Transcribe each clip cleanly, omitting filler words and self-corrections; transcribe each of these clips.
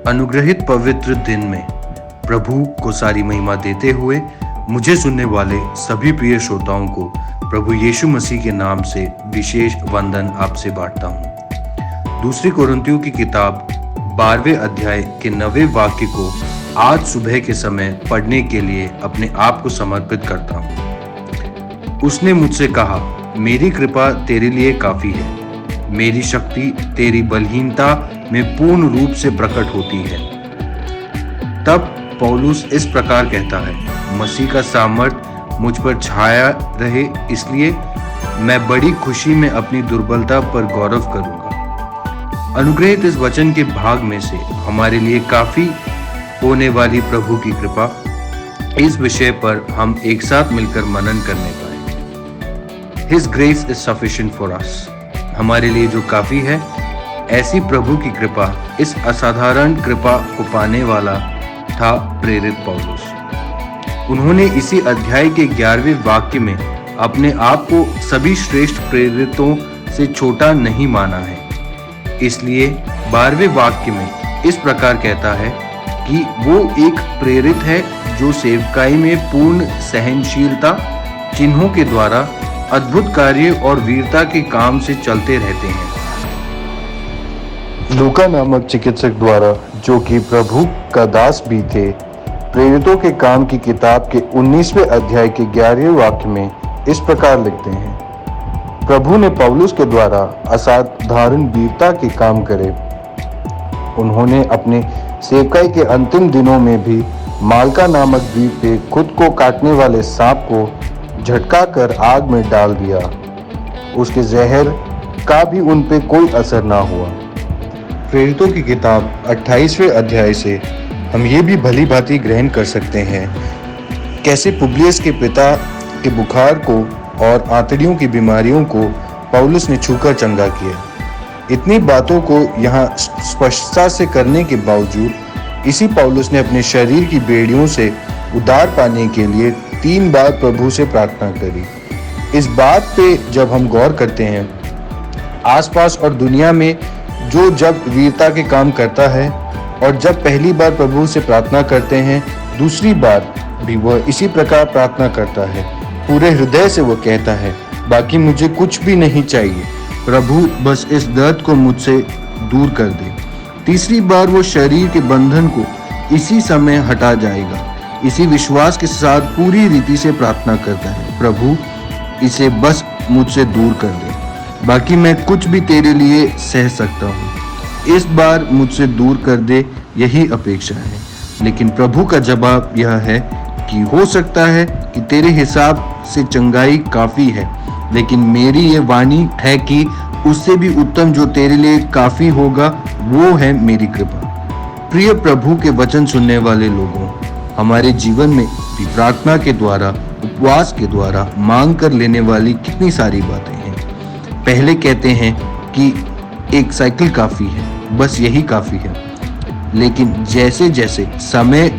अनुग्रहित पवित्र दिन में प्रभु को सारी महिमा देते हुए मुझे सुनने वाले सभी प्रिय श्रोताओं को प्रभु यीशु मसीह के नाम से विशेष वंदन आपसे बांटता हूँ। दूसरी कोरिन्थियों की किताब 12वें अध्याय के 9वें वाक्य को आज सुबह के समय पढ़ने के लिए अपने आप को समर्पित करता हूँ। उसने मुझसे कहा, मेरी कृपा तेरे लिए काफी है, मेरी शक्ति तेरी बलहीनता में पूर्ण रूप से प्रकट होती है। तब पौलुस इस प्रकार कहता है, मसीह का सामर्थ मुझ पर छाया रहे, इसलिए मैं बड़ी खुशी में अपनी दुर्बलता पर गौरव करूंगा। अनुग्रहित इस वचन के भाग में से हमारे लिए काफी होने वाली प्रभु की कृपा, इस विषय पर हम एक साथ मिलकर मनन करने पाए। His grace is sufficient for us। हमारे लिए जो काफी है, ऐसी प्रभु की कृपा, इस असाधारण कृपा को पाने वाला था प्रेरित पौलुस। उन्होंने इसी अध्याय के 11वें वाक्य में अपने आप को सभी श्रेष्ठ प्रेरितों से छोटा नहीं माना है। इसलिए 12वें वाक्य में इस प्रकार कहता है कि वो एक प्रेरित है जो सेवकाई में पूर्ण सहनशीलता, चिन्हों के द्वारा, अद्भुत कार्य और वीरता के काम से चलते रहते हैं। लूका नामक चिकित्सक द्वारा, जो कि प्रभु का दास भी थे, प्रेरितों के काम की किताब के 19वें अध्याय के 11वें वाक्य में इस प्रकार लिखते हैं, प्रभु ने पौलुस के द्वारा असाधारण वीरता के काम करे। उन्होंने अपने सेवकाई के अंतिम दिनों में भी माल्का नामक द्वीप पे खुद को काटने वाले सांप को झटका कर आग में डाल दिया। उसके जहर का भी उन पे कोई असर ना हुआ। प्रेरितों की किताब 28वें अध्याय से हम ये भी भली भांति ग्रहण कर सकते हैं कैसे पुबलियस के पिता के बुखार को और आंतड़ियों की बीमारियों को पौलुस ने छूकर चंगा किया। इतनी बातों को यहाँ स्पष्टता से करने के बावजूद इसी पौलुस ने अपने शरीर की बेड़ियों से उद्धार पाने के लिए 3 बार प्रभु से प्रार्थना करी। इस बात पे जब हम गौर करते हैं, आसपास और दुनिया में जो जब वीरता के काम करता है और जब पहली बार प्रभु से प्रार्थना करते हैं, दूसरी बार भी वह इसी प्रकार प्रार्थना करता है। पूरे हृदय से वह कहता है, बाकी मुझे कुछ भी नहीं चाहिए, प्रभु बस इस दर्द को मुझसे दूर कर दे। तीसरी बार वो शरीर के बंधन को इसी समय हटा जाएगा। इसी विश्वास के साथ पूरी रीति से प्रार्थना करता है, प्रभु इसे बस मुझसे दूर कर दे, बाकी मैं कुछ भी तेरे लिए सह सकता हूँ, इस बार मुझसे दूर कर दे, यही अपेक्षा है। लेकिन प्रभु का जवाब यह है कि हो सकता है कि तेरे हिसाब से चंगाई काफी है, लेकिन मेरी ये वाणी है कि उससे भी उत्तम जो तेरे लिए काफी होगा, वो है मेरी कृपा। प्रिय प्रभु के वचन सुनने वाले लोगों, हमारे जीवन में भी प्रार्थना के द्वारा, उपवास के द्वारा मांग कर लेने वाली कितनी सारी बातें हैं। पहले कहते हैं कि एक साइकिल काफी है, बस यही काफी है। लेकिन जैसे जैसे समय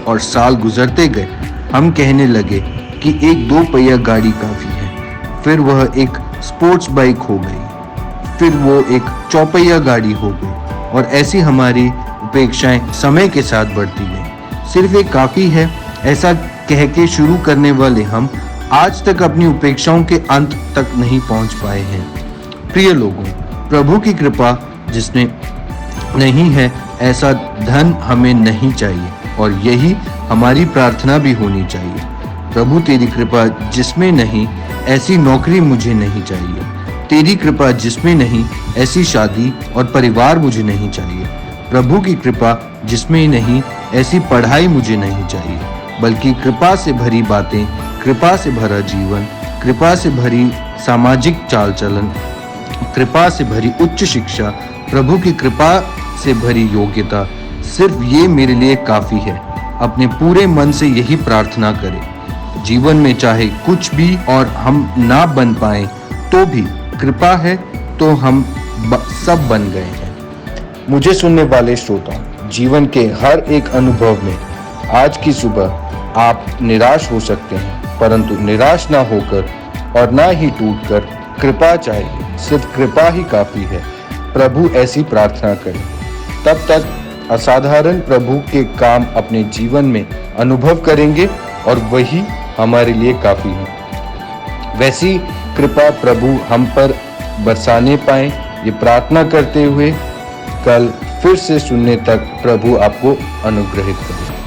और साल गुजरते गए, हम कहने लगे कि एक 2 पहिया गाड़ी काफी है, फिर वह एक स्पोर्ट्स बाइक हो गई, फिर वो एक 4 पहिया गाड़ी हो गई, और ऐसी हमारी अपेक्षाएं समय के साथ बढ़ती गई। सिर्फ एक काफी है ऐसा कह के शुरू करने वाले हम आज तक अपनी उपेक्षाओं के अंत तक नहीं पहुंच पाए हैं। प्रिय लोगों, प्रभु की कृपा जिसमें नहीं है, ऐसा धन हमें नहीं चाहिए, और यही हमारी प्रार्थना भी होनी चाहिए। प्रभु तेरी कृपा जिसमें नहीं, ऐसी नौकरी मुझे नहीं चाहिए। तेरी कृपा जिसमें नहीं, ऐसी शादी और परिवार मुझे नहीं चाहिए। प्रभु की कृपा जिसमें नहीं, ऐसी पढ़ाई मुझे नहीं चाहिए, बल्कि कृपा से भरी बातें, कृपा से भरा जीवन, कृपा से भरी सामाजिक चाल चलन, कृपा से भरी उच्च शिक्षा, प्रभु की कृपा से भरी योग्यता, सिर्फ ये मेरे लिए काफी है। अपने पूरे मन से यही प्रार्थना करें। जीवन में चाहे कुछ भी और हम ना बन पाए तो भी कृपा है, तो हम सब बन गए हैं। मुझे सुनने वाले श्रोताओं, जीवन के हर एक अनुभव में आज की सुबह आप निराश हो सकते हैं, परंतु निराश ना होकर और ना ही टूटकर कृपा चाहिए। सिर्फ कृपा ही काफी है। प्रभु ऐसी प्रार्थना करें। तब तक असाधारण प्रभु के काम अपने जीवन में अनुभव करेंगे और वही हमारे लिए काफी है। वैसी कृपा प्रभु हम पर बरसाने पाए, ये प्रार्थना करते हुए कल फिर से सुनने तक प्रभु आपको अनुग्रहित करे।